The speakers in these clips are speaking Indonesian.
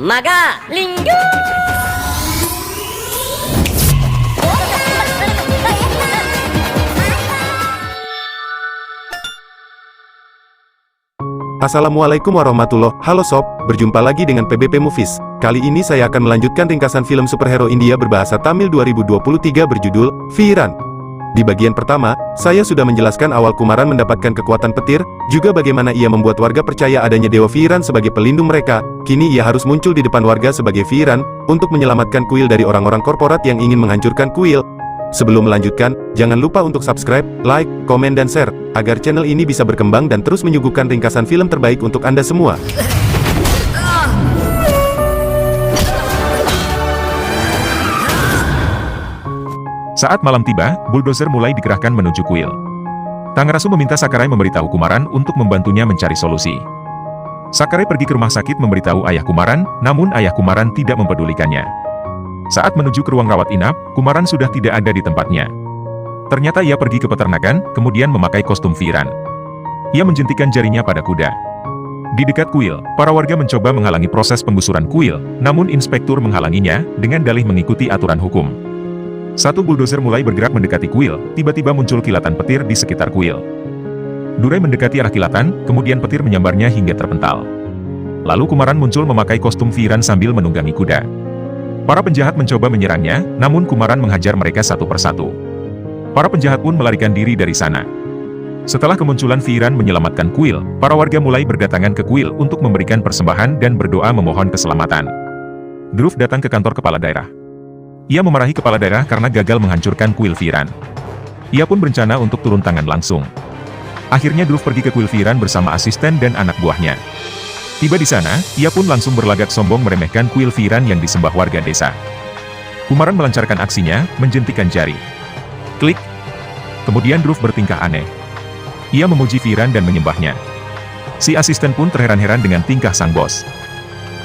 Magalingu. Assalamualaikum warahmatullahi. Halo sob, berjumpa lagi dengan PBP Movies. Kali ini saya akan melanjutkan ringkasan film superhero India berbahasa Tamil 2023 berjudul Veeran. Di bagian pertama, saya sudah menjelaskan awal Kumaran mendapatkan kekuatan petir, juga bagaimana ia membuat warga percaya adanya Dewa Veeran sebagai pelindung mereka. Kini ia harus muncul di depan warga sebagai Veeran, untuk menyelamatkan kuil dari orang-orang korporat yang ingin menghancurkan kuil. Sebelum melanjutkan, jangan lupa untuk subscribe, like, komen dan share, agar channel ini bisa berkembang dan terus menyuguhkan ringkasan film terbaik untuk Anda semua. Saat malam tiba, bulldozer mulai dikerahkan menuju kuil. Tangarasu meminta Sakarai memberitahu Kumaran untuk membantunya mencari solusi. Sakarai pergi ke rumah sakit memberitahu ayah Kumaran, namun ayah Kumaran tidak mempedulikannya. Saat menuju ke ruang rawat inap, Kumaran sudah tidak ada di tempatnya. Ternyata ia pergi ke peternakan, kemudian memakai kostum Veeran. Ia menjentikan jarinya pada kuda. Di dekat kuil, para warga mencoba menghalangi proses penggusuran kuil, namun inspektur menghalanginya, dengan dalih mengikuti aturan hukum. Satu bulldozer mulai bergerak mendekati kuil, tiba-tiba muncul kilatan petir di sekitar kuil. Durai mendekati arah kilatan, kemudian petir menyambarnya hingga terpental. Lalu Kumaran muncul memakai kostum Veeran sambil menunggangi kuda. Para penjahat mencoba menyerangnya, namun Kumaran menghajar mereka satu persatu. Para penjahat pun melarikan diri dari sana. Setelah kemunculan Veeran menyelamatkan kuil, para warga mulai berdatangan ke kuil untuk memberikan persembahan dan berdoa memohon keselamatan. Dhruv datang ke kantor kepala daerah. Ia memarahi kepala daerah karena gagal menghancurkan kuil Veeran. Ia pun berencana untuk turun tangan langsung. Akhirnya Dhruv pergi ke kuil Veeran bersama asisten dan anak buahnya. Tiba di sana, ia pun langsung berlagak sombong meremehkan kuil Veeran yang disembah warga desa. Kumaran melancarkan aksinya, menjentikan jari. Klik. Kemudian Dhruv bertingkah aneh. Ia memuji Veeran dan menyembahnya. Si asisten pun terheran-heran dengan tingkah sang bos.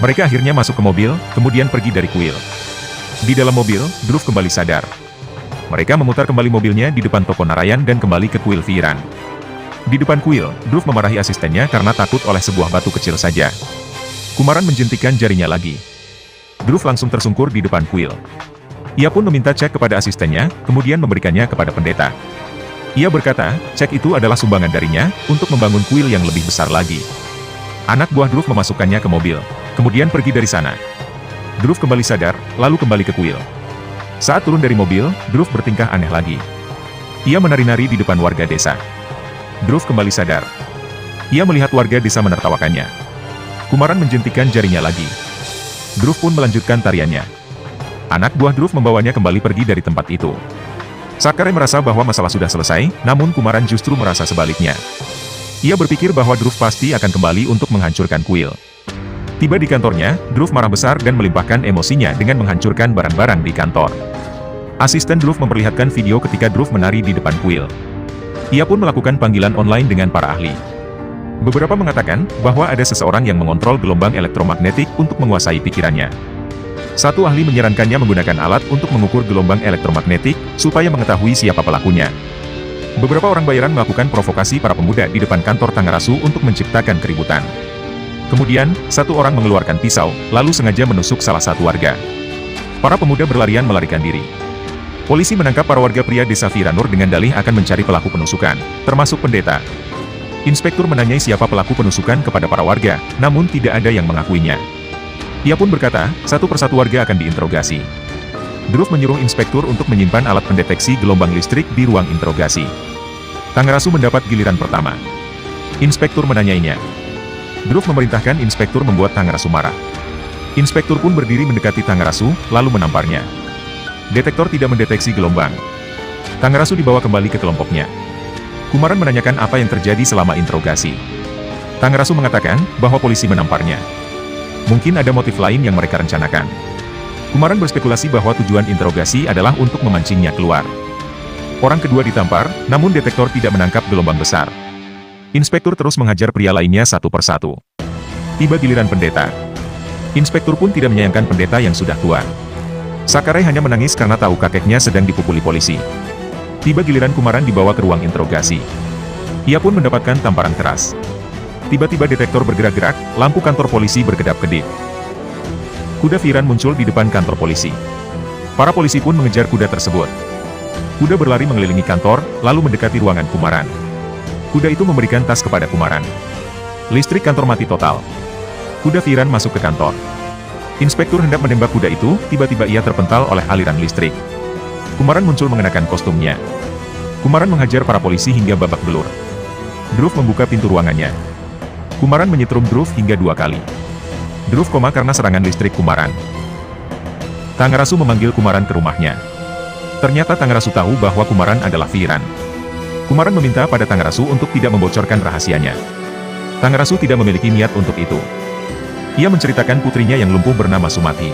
Mereka akhirnya masuk ke mobil, kemudian pergi dari kuil. Di dalam mobil, Dhruv kembali sadar. Mereka memutar kembali mobilnya di depan toko Narayan dan kembali ke kuil Veeran. Di depan kuil, Dhruv memarahi asistennya karena takut oleh sebuah batu kecil saja. Kumaran menjentikan jarinya lagi. Dhruv langsung tersungkur di depan kuil. Ia pun meminta cek kepada asistennya, kemudian memberikannya kepada pendeta. Ia berkata, cek itu adalah sumbangan darinya, untuk membangun kuil yang lebih besar lagi. Anak buah Dhruv memasukkannya ke mobil, kemudian pergi dari sana. Dhruv kembali sadar, lalu kembali ke kuil. Saat turun dari mobil, Dhruv bertingkah aneh lagi. Ia menari-nari di depan warga desa. Dhruv kembali sadar. Ia melihat warga desa menertawakannya. Kumaran menjentikan jarinya lagi. Dhruv pun melanjutkan tariannya. Anak buah Dhruv membawanya kembali pergi dari tempat itu. Sakarai merasa bahwa masalah sudah selesai, namun Kumaran justru merasa sebaliknya. Ia berpikir bahwa Dhruv pasti akan kembali untuk menghancurkan kuil. Tiba di kantornya, Dhruv marah besar dan melimpahkan emosinya dengan menghancurkan barang-barang di kantor. Asisten Dhruv memperlihatkan video ketika Dhruv menari di depan kuil. Ia pun melakukan panggilan online dengan para ahli. Beberapa mengatakan bahwa ada seseorang yang mengontrol gelombang elektromagnetik untuk menguasai pikirannya. Satu ahli menyarankannya menggunakan alat untuk mengukur gelombang elektromagnetik, supaya mengetahui siapa pelakunya. Beberapa orang bayaran melakukan provokasi para pemuda di depan kantor Tangarasu untuk menciptakan keributan. Kemudian, satu orang mengeluarkan pisau, lalu sengaja menusuk salah satu warga. Para pemuda berlarian melarikan diri. Polisi menangkap para warga pria desa Veeranur dengan dalih akan mencari pelaku penusukan, termasuk pendeta. Inspektur menanyai siapa pelaku penusukan kepada para warga, namun tidak ada yang mengakuinya. Ia pun berkata, satu persatu warga akan diinterogasi. Dhruv menyuruh inspektur untuk menyimpan alat pendeteksi gelombang listrik di ruang interogasi. Tangarasu mendapat giliran pertama. Inspektur menanyainya. Dhruv memerintahkan inspektur membuat Tangarasu marah. Inspektur pun berdiri mendekati Tangarasu, lalu menamparnya. Detektor tidak mendeteksi gelombang. Tangarasu dibawa kembali ke kelompoknya. Kumaran menanyakan apa yang terjadi selama interogasi. Tangarasu mengatakan bahwa polisi menamparnya. Mungkin ada motif lain yang mereka rencanakan. Kumaran berspekulasi bahwa tujuan interogasi adalah untuk memancingnya keluar. Orang kedua ditampar, namun detektor tidak menangkap gelombang besar. Inspektur terus menghajar pria lainnya satu persatu. Tiba giliran pendeta. Inspektur pun tidak menyayangkan pendeta yang sudah tua. Sakarai hanya menangis karena tahu kakeknya sedang dipukuli polisi. Tiba giliran Kumaran dibawa ke ruang interogasi. Ia pun mendapatkan tamparan keras. Tiba-tiba detektor bergerak-gerak, lampu kantor polisi berkedap-kedip. Kuda Firan muncul di depan kantor polisi. Para polisi pun mengejar kuda tersebut. Kuda berlari mengelilingi kantor, lalu mendekati ruangan Kumaran. Kuda itu memberikan tas kepada Kumaran. Listrik kantor mati total. Kuda Firan masuk ke kantor. Inspektur hendak menembak kuda itu, tiba-tiba ia terpental oleh aliran listrik. Kumaran muncul mengenakan kostumnya. Kumaran menghajar para polisi hingga babak belur. Dhruv membuka pintu ruangannya. Kumaran menyetrum Dhruv hingga 2 kali. Dhruv koma karena serangan listrik Kumaran. Tangarasu memanggil Kumaran ke rumahnya. Ternyata Tangarasu tahu bahwa Kumaran adalah Firan. Kumaran meminta pada Tangarasu untuk tidak membocorkan rahasianya. Tangarasu tidak memiliki niat untuk itu. Ia menceritakan putrinya yang lumpuh bernama Sumati.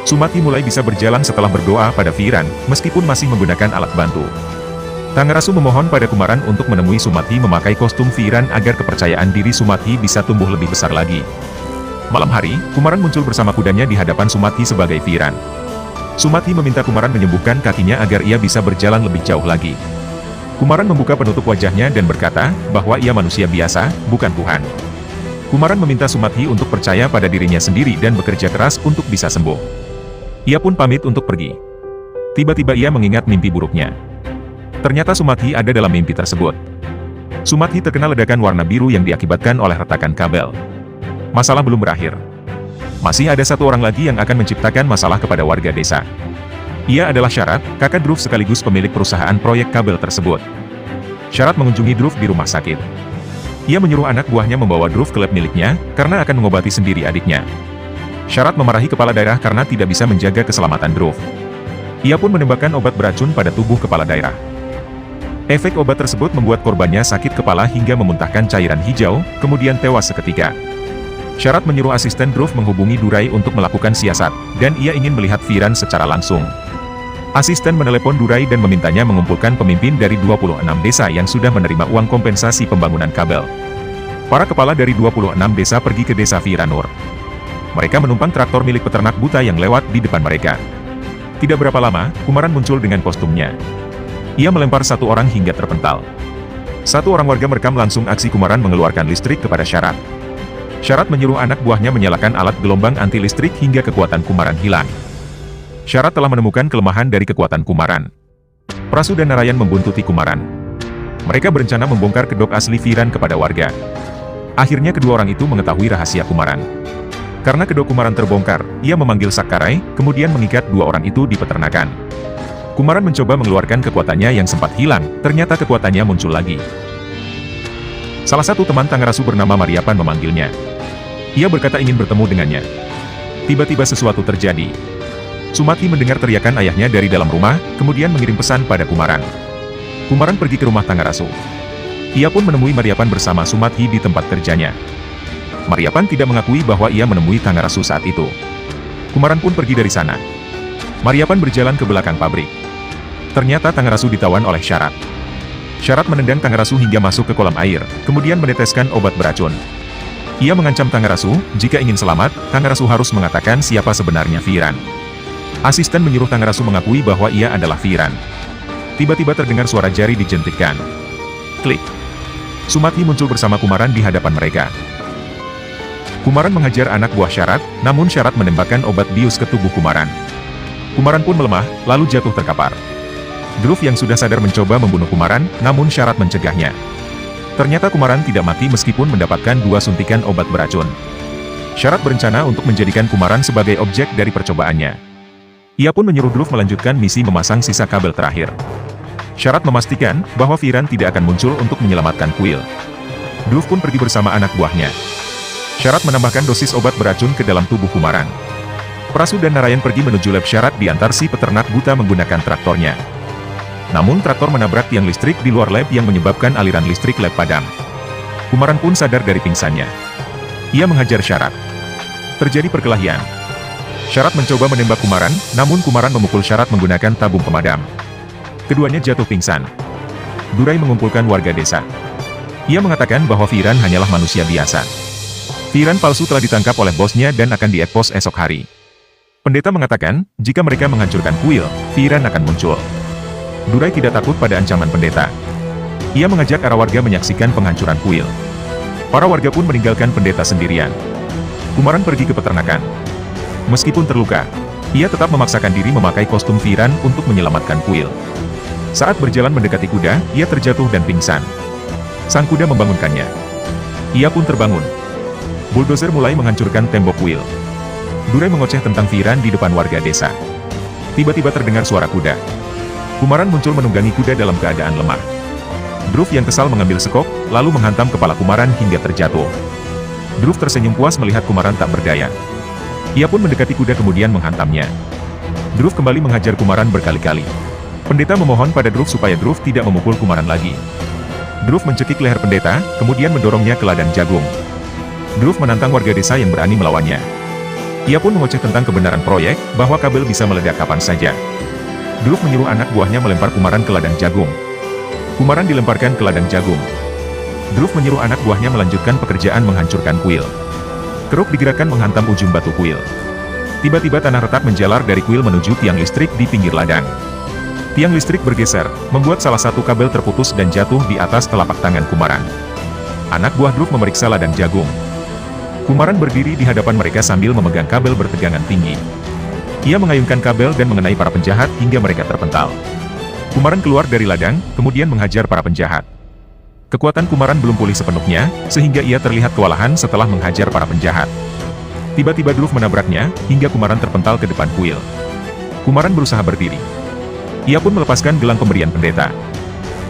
Sumati mulai bisa berjalan setelah berdoa pada Firan, meskipun masih menggunakan alat bantu. Tangarasu memohon pada Kumaran untuk menemui Sumati memakai kostum Firan agar kepercayaan diri Sumati bisa tumbuh lebih besar lagi. Malam hari, Kumaran muncul bersama kudanya di hadapan Sumati sebagai Firan. Sumati meminta Kumaran menyembuhkan kakinya agar ia bisa berjalan lebih jauh lagi. Kumaran membuka penutup wajahnya dan berkata bahwa ia manusia biasa, bukan Tuhan. Kumaran meminta Sumati untuk percaya pada dirinya sendiri dan bekerja keras untuk bisa sembuh. Ia pun pamit untuk pergi. Tiba-tiba ia mengingat mimpi buruknya. Ternyata Sumati ada dalam mimpi tersebut. Sumati terkena ledakan warna biru yang diakibatkan oleh retakan kabel. Masalah belum berakhir. Masih ada satu orang lagi yang akan menciptakan masalah kepada warga desa. Ia adalah Sharat, kakak Dhruv sekaligus pemilik perusahaan proyek kabel tersebut. Sharat mengunjungi Dhruv di rumah sakit. Ia menyuruh anak buahnya membawa Dhruv ke lab miliknya, karena akan mengobati sendiri adiknya. Sharat memarahi kepala daerah karena tidak bisa menjaga keselamatan Dhruv. Ia pun menembakkan obat beracun pada tubuh kepala daerah. Efek obat tersebut membuat korbannya sakit kepala hingga memuntahkan cairan hijau, kemudian tewas seketika. Sharat menyuruh asisten Dhruv menghubungi Durai untuk melakukan siasat, dan ia ingin melihat Firan secara langsung. Asisten menelepon Durai dan memintanya mengumpulkan pemimpin dari 26 desa yang sudah menerima uang kompensasi pembangunan kabel. Para kepala dari 26 desa pergi ke desa Firanur. Mereka menumpang traktor milik peternak buta yang lewat di depan mereka. Tidak berapa lama, Kumaran muncul dengan kostumnya. Ia melempar satu orang hingga terpental. Satu orang warga merekam langsung aksi Kumaran mengeluarkan listrik kepada Sharat. Sharat menyuruh anak buahnya menyalakan alat gelombang anti listrik hingga kekuatan Kumaran hilang. Sharat telah menemukan kelemahan dari kekuatan Kumaran. Prasu dan Narayan membuntuti Kumaran. Mereka berencana membongkar kedok asli Firan kepada warga. Akhirnya kedua orang itu mengetahui rahasia Kumaran. Karena kedok Kumaran terbongkar, ia memanggil Sakkarai, kemudian mengikat dua orang itu di peternakan. Kumaran mencoba mengeluarkan kekuatannya yang sempat hilang, ternyata kekuatannya muncul lagi. Salah satu teman Tangarasu bernama Mariapan memanggilnya. Ia berkata ingin bertemu dengannya. Tiba-tiba sesuatu terjadi. Sumati mendengar teriakan ayahnya dari dalam rumah, kemudian mengirim pesan pada Kumaran. Kumaran pergi ke rumah Tangarasu. Ia pun menemui Mariapan bersama Sumati di tempat kerjanya. Mariapan tidak mengakui bahwa ia menemui Tangarasu saat itu. Kumaran pun pergi dari sana. Mariapan berjalan ke belakang pabrik. Ternyata Tangarasu ditawan oleh Sharat. Sharat menendang Tangarasu hingga masuk ke kolam air, kemudian meneteskan obat beracun. Ia mengancam Tangarasu, jika ingin selamat, Tangarasu harus mengatakan siapa sebenarnya Firan. Asisten menyuruh Tangarasu mengakui bahwa ia adalah Firan. Tiba-tiba terdengar suara jari dijentikkan. Klik. Sumati muncul bersama Kumaran di hadapan mereka. Kumaran menghajar anak buah Sharat, namun Sharat menembakkan obat bius ke tubuh Kumaran. Kumaran pun melemah, lalu jatuh terkapar. Dhruv yang sudah sadar mencoba membunuh Kumaran, namun Sharat mencegahnya. Ternyata Kumaran tidak mati meskipun mendapatkan 2 suntikan obat beracun. Sharat berencana untuk menjadikan Kumaran sebagai objek dari percobaannya. Ia pun menyuruh Dhruv melanjutkan misi memasang sisa kabel terakhir. Sharat memastikan bahwa Firan tidak akan muncul untuk menyelamatkan kuil. Dhruv pun pergi bersama anak buahnya. Sharat menambahkan dosis obat beracun ke dalam tubuh Kumaran. Prasu dan Narayan pergi menuju lab Sharat diantar si peternak buta menggunakan traktornya. Namun traktor menabrak tiang listrik di luar lab yang menyebabkan aliran listrik lab padam. Kumaran pun sadar dari pingsannya. Ia menghajar Sharat. Terjadi perkelahian. Sharat mencoba menembak Kumaran, namun Kumaran memukul Sharat menggunakan tabung pemadam. Keduanya jatuh pingsan. Durai mengumpulkan warga desa. Ia mengatakan bahwa Firan hanyalah manusia biasa. Firan palsu telah ditangkap oleh bosnya dan akan diekspos esok hari. Pendeta mengatakan, jika mereka menghancurkan kuil, Firan akan muncul. Durai tidak takut pada ancaman pendeta. Ia mengajak para warga menyaksikan penghancuran kuil. Para warga pun meninggalkan pendeta sendirian. Kumaran pergi ke peternakan. Meskipun terluka, ia tetap memaksakan diri memakai kostum Viran untuk menyelamatkan kuil. Saat berjalan mendekati kuda, ia terjatuh dan pingsan. Sang kuda membangunkannya. Ia pun terbangun. Bulldozer mulai menghancurkan tembok kuil. Durai mengoceh tentang Viran di depan warga desa. Tiba-tiba terdengar suara kuda. Kumaran muncul menunggangi kuda dalam keadaan lemah. Druv yang kesal mengambil sekop, lalu menghantam kepala Kumaran hingga terjatuh. Druv tersenyum puas melihat Kumaran tak berdaya. Ia pun mendekati kuda kemudian menghantamnya. Druv kembali menghajar Kumaran berkali-kali. Pendeta memohon pada Druv supaya Druv tidak memukul Kumaran lagi. Druv mencekik leher pendeta, kemudian mendorongnya ke ladang jagung. Druv menantang warga desa yang berani melawannya. Ia pun mengoceh tentang kebenaran proyek, bahwa kabel bisa meledak kapan saja. Druv menyuruh anak buahnya melempar Kumaran ke ladang jagung. Kumaran dilemparkan ke ladang jagung. Druv menyuruh anak buahnya melanjutkan pekerjaan menghancurkan kuil. Keruk digerakkan menghantam ujung batu kuil. Tiba-tiba tanah retak menjalar dari kuil menuju tiang listrik di pinggir ladang. Tiang listrik bergeser, membuat salah satu kabel terputus dan jatuh di atas telapak tangan Kumaran. Anak buah Druv memeriksa ladang jagung. Kumaran berdiri di hadapan mereka sambil memegang kabel bertegangan tinggi. Ia mengayunkan kabel dan mengenai para penjahat hingga mereka terpental. Kumaran keluar dari ladang, kemudian menghajar para penjahat. Kekuatan Kumaran belum pulih sepenuhnya, sehingga ia terlihat kewalahan setelah menghajar para penjahat. Tiba-tiba Druv menabraknya, hingga Kumaran terpental ke depan kuil. Kumaran berusaha berdiri. Ia pun melepaskan gelang pemberian pendeta.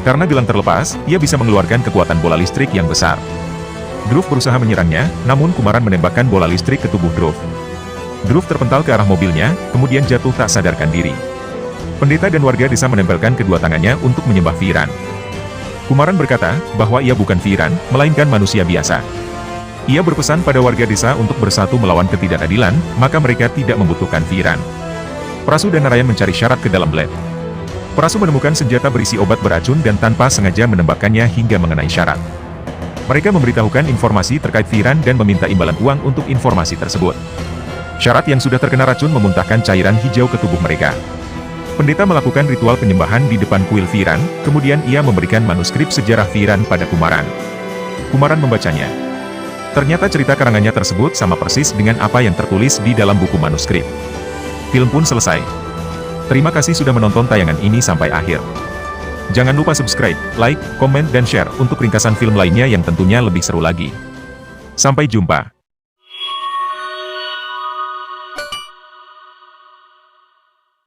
Karena gelang terlepas, ia bisa mengeluarkan kekuatan bola listrik yang besar. Druv berusaha menyerangnya, namun Kumaran menembakkan bola listrik ke tubuh Druv. Druv terpental ke arah mobilnya, kemudian jatuh tak sadarkan diri. Pendeta dan warga desa menempelkan kedua tangannya untuk menyembah Viran. Kumaran berkata bahwa ia bukan Viran, melainkan manusia biasa. Ia berpesan pada warga desa untuk bersatu melawan ketidakadilan, maka mereka tidak membutuhkan Viran. Prasu dan Narayan mencari syarat ke dalam bled. Prasu menemukan senjata berisi obat beracun dan tanpa sengaja menembakkannya hingga mengenai syarat. Mereka memberitahukan informasi terkait Viran dan meminta imbalan uang untuk informasi tersebut. Syarat yang sudah terkena racun memuntahkan cairan hijau ke tubuh mereka. Pendeta melakukan ritual penyembahan di depan kuil Viran, kemudian ia memberikan manuskrip sejarah Viran pada Kumaran. Kumaran membacanya. Ternyata cerita karangannya tersebut sama persis dengan apa yang tertulis di dalam buku manuskrip. Film pun selesai. Terima kasih sudah menonton tayangan ini sampai akhir. Jangan lupa subscribe, like, komen, dan share untuk ringkasan film lainnya yang tentunya lebih seru lagi. Sampai jumpa.